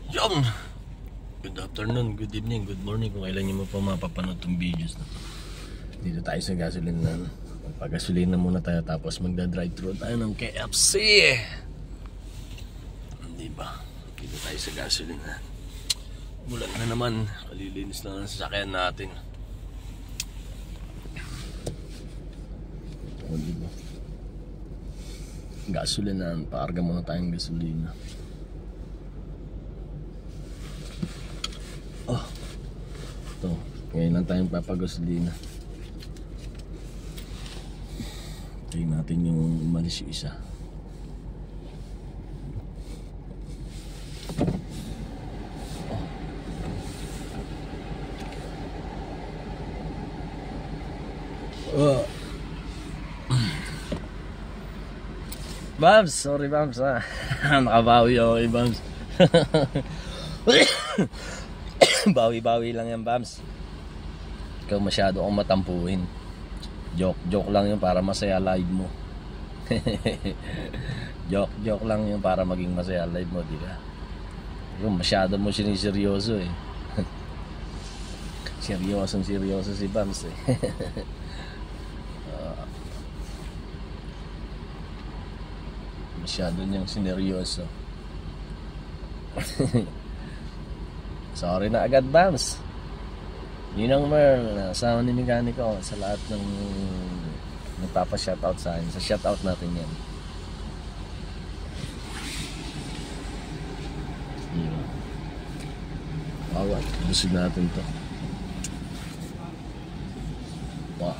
Yum! Good afternoon, good evening, good morning kung kailan nyo mo pa mapapanood itong videos na to. Dito tayo sa gasolinahan. Magpagasolina muna tayo tapos magda-drive-thru tayo ng KFC. Diba? Dito tayo sa gasolinahan. Ulan na naman, kalilinis na ang sasakyan natin. O diba? Gasolinahan, paarga muna tayong gasolina. Oh, ito, ngayon lang tayong papagasolina. Tingnan natin yung umalis yung isa. Bams, sorry Bams ha. Nakabawi ako kay Bams. Bawi-bawi lang yan Bams. Ikaw masyado akong matampuhin. Joke lang yun para masaya live mo. Joke lang yun para maging masaya live mo, di ba? Ikaw masyado mo siniseryoso eh. Seryoso si Bams eh. Masyado niyang sineryoso. Sorry na agad Bams. Yun ang Merl, asawa ni mekaniko sa lahat ng nagpapa-shoutout sa akin. Sa shoutout natin yan. Bawat, busog natin to. Wow.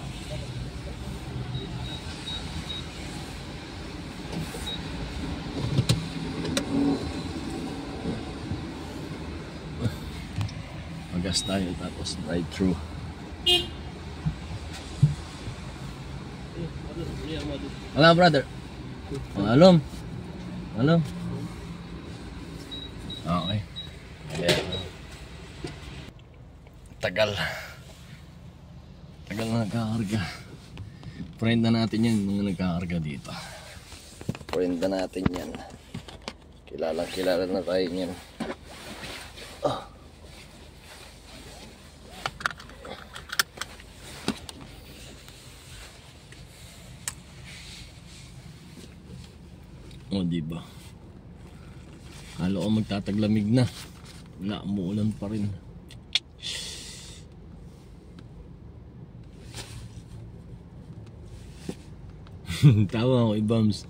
Magas tayo tapos drive-thru. Wala brother. Alom. Okay. Yeah. Tagal na nagkakarga. Friend na natin yan, mga nagkakarga dito. Friend na natin yan. Kilala na tayo yan. O diba? Halo ko magtataglamig na. Wala, umuulan pa rin. Tawa ako Bams.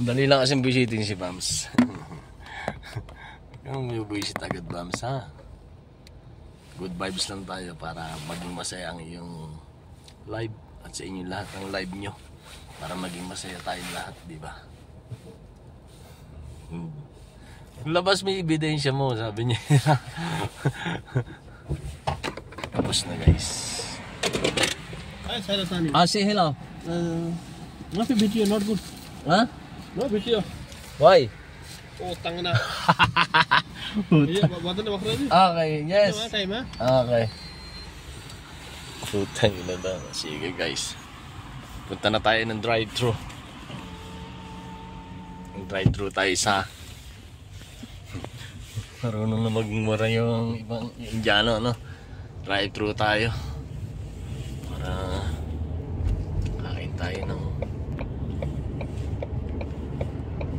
Madali lang kasing busitin si Bams. Yung may buisit agad Bams ha. Good vibes lang tayo para maging masaya ang iyong live at sa inyo lahat ng live nyo. Para maging masaya tayong lahat, diba? Labas may ebidensya mo, sabi niya. Tapos na guys. Hi, Sarasani. Say hello. Not a video, not good. Huh? No video. Why? Oh, tanga na. Iya, bata na makrani. Okay, yes. Time ha? Okay. Putang ina na. Sige guys. Punta na tayo ng drive-thru. Drive-thru tayo sa marunong na magmura yung ibang Indiano, no? Drive-thru tayo para kain tayo ng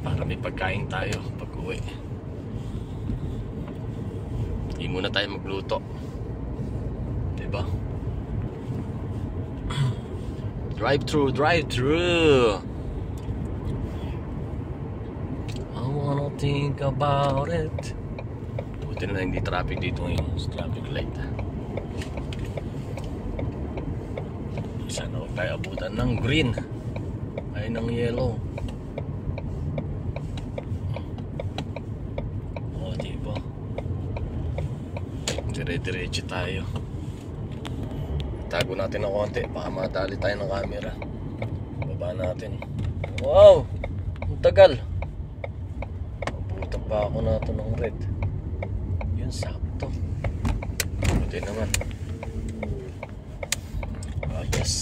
para may pagkain tayo pag uwi. Hindi muna tayo magluto, diba? Drive-thru I wanna think about it. Buti na hindi traffic dito ngayon. It's traffic light. Isa na tayo abutan ng green ay ng yellow. O diba? Dire-diretso tayo. Tago natin ng konti baka madali tayo ng camera. Baba natin. Wow! Ang tagal. Abutan pa ako na ito ng red. Yun, sakto. Buti naman. Oh yes.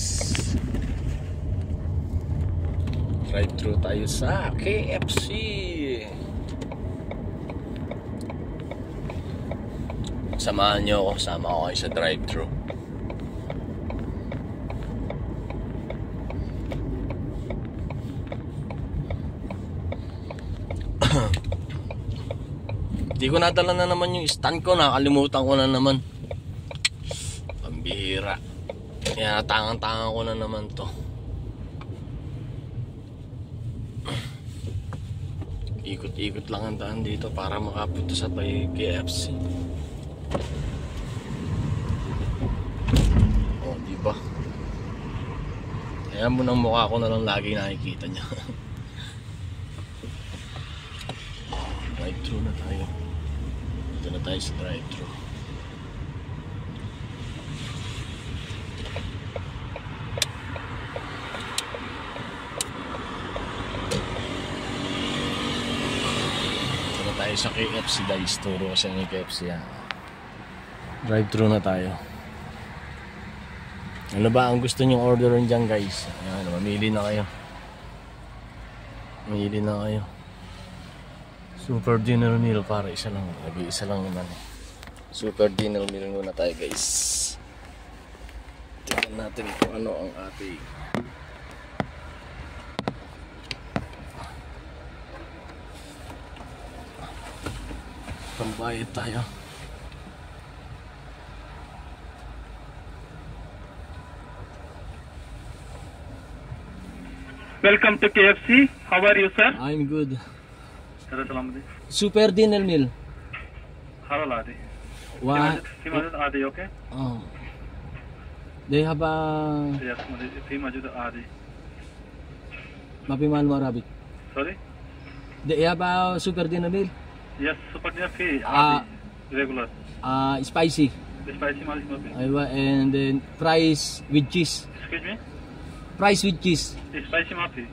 Drive-thru tayo sa KFC. Samahan nyo ako, sama ako kayo sa drive-thru. Hindi ko nadala na naman yung stand ko, nakalimutan ko na naman. Pambihira. Kaya tangang-tangang ko na naman to. Ikot-ikot lang ang daan dito para makapunta sa KFC. Oh, diba? Kaya mo ng mukha ko na lang lagi nakikita niya. Drive-thru na tayo. Dito na tayo sa drive-thru. Dito na tayo sa KFC guys. Turo ko sa inyo KFC ha. Drive-thru na tayo. Ano ba ang gusto nyong orderin dyan guys? Ayan, mamili na kayo. Mamili na kayo. Super dinner meal para isa lang. Nag-iisa lang naman. Super dinner meal muna tayo guys. Tingnan natin kung ano ang ating pambayad tayo. Welcome to KFC. How are you, sir? I'm good. Super Super dinner meal. halal adi. What? Majud adi, okay? Oh. They have a Yes, Majud adi. Mapiman mo Arabic. Sorry? They have a super dinner meal. Yes, super dinner fee Ah. adi. Regular. Spicy. Spicy mali mapi. And then fries with cheese. Excuse me? Fries with cheese. Spicy mapi.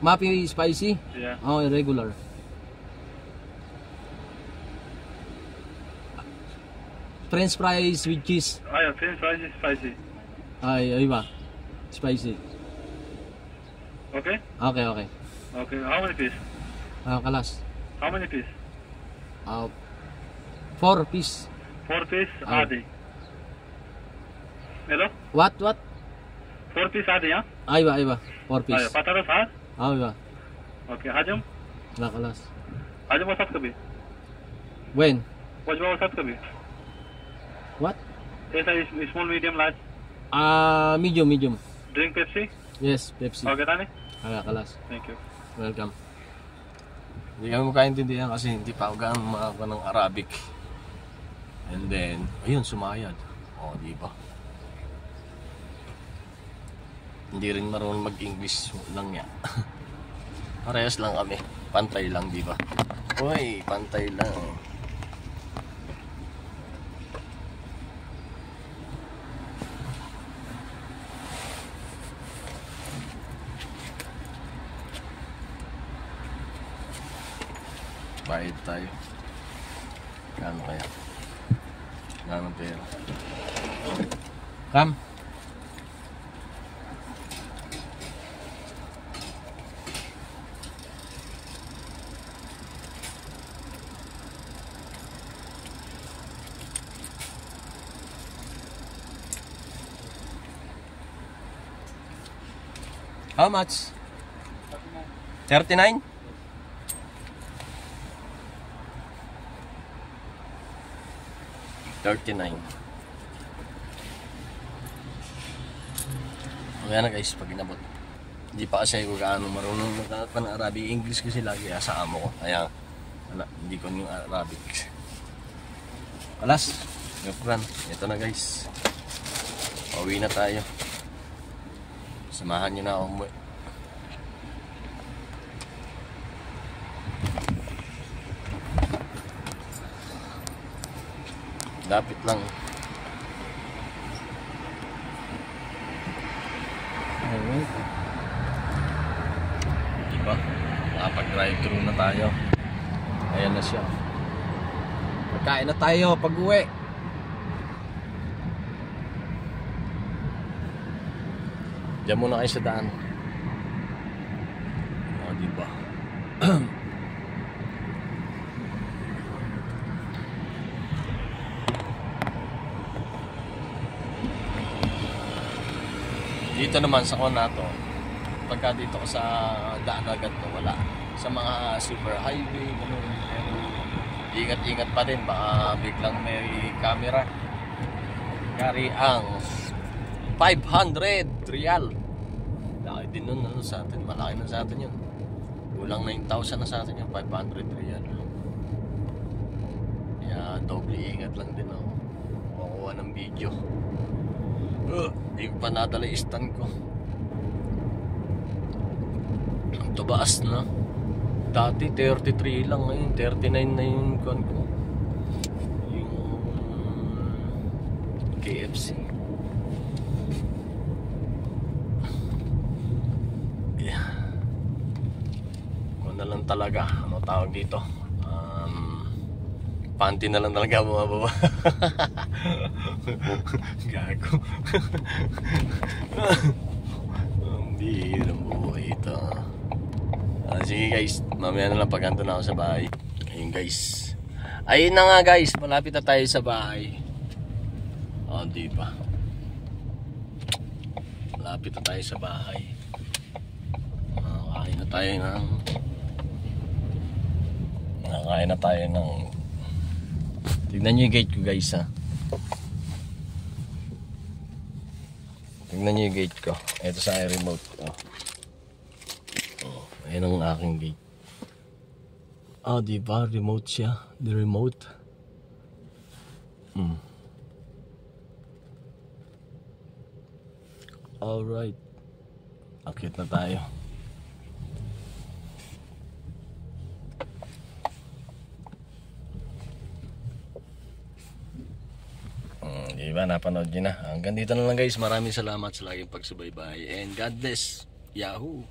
Mapi spicy? Yeah. Oh, regular. French fries with cheese. Yeah, French fries is spicy. Ay ba? Spicy. Okay? Okay, okay. Okay, how many piece? Kalas. How many piece? 4 piece. 4 piece Ah. adi. Hello? What? 4 piece adi, huh? Ay ba? 4 piece. Patara sir? Ay ba? Okay, hajam? Kalas. Hajam wa sat kabhi? When? Wajwa wa sat kabhi? What? Aisa is small, medium, large. Medium. Drink Pepsi? Yes, Pepsi. Okay, tani? Kalas. Thank you. Welcome. Hindi kami makaintindihan kasi hindi pa ako gaano makakuha ng Arabic. And then, ayun, sumayad. O, di ba? Hindi rin marunong mag-English lang niya. Parehas lang kami. Pantay lang, di ba? Uy, pantay lang. Bayad tayo. Gano'n kaya? Gano'n pera? Come. How much? 39? $39. Kaya na guys, pag inabot. Hindi pa kasi ako gaano marunong ng Arabic. English kasi lagi sa amo ko. Kaya wala, hindi ko yung Arabic. Alas, yukran. Ito na guys. Pauwi na tayo. Samahan nyo na ako umuwi. Lapit lang. Alright. Diba? Nakapag-drive-thru na tayo. Ayan na siya. Magkain na tayo pag-uwi. Diyan muna kayo sa daan. O, diba? dito naman sa Conato, pagka dito ka sa daan agad mo, wala. Sa mga super highway, ganun, pero ingat-ingat pa din, baka biglang may camera. Kari ang 500 real. Laki din nun ano, sa atin, malaki na sa atin yun. Kulang 9,000 na sa atin yung 500 real. Kaya doble ingat lang din ako makuha ng video. Hindi ko pa nadala yung stand ko. Ang tabaas na. Dati 33 lang, ngayon 39 na yung kuwan ko. Yung KFC. Yeah. Kung na lang talaga, ano tawag dito? Panty na lang talaga bumababa. Gago. Ang bihirang buhay ito. Sige guys, mamaya na lang pag ando na ako sa bahay. Ayun guys. Ayun na nga guys, malapit na tayo sa bahay. Oh, di ba? Malapit na tayo sa bahay. Nakakain na tayo ng tignan nyo yung gate ko guys ha. Tignan nyo yung gate ko. Ito sa remote. Ayan ang aking gate. Diba? Remote siya. The remote. Alright. Akit na tayo. Diba? Napanood nyo na. Hanggang dito na lang guys. Maraming salamat sa laging pagsubaybay. And God bless. Yahoo!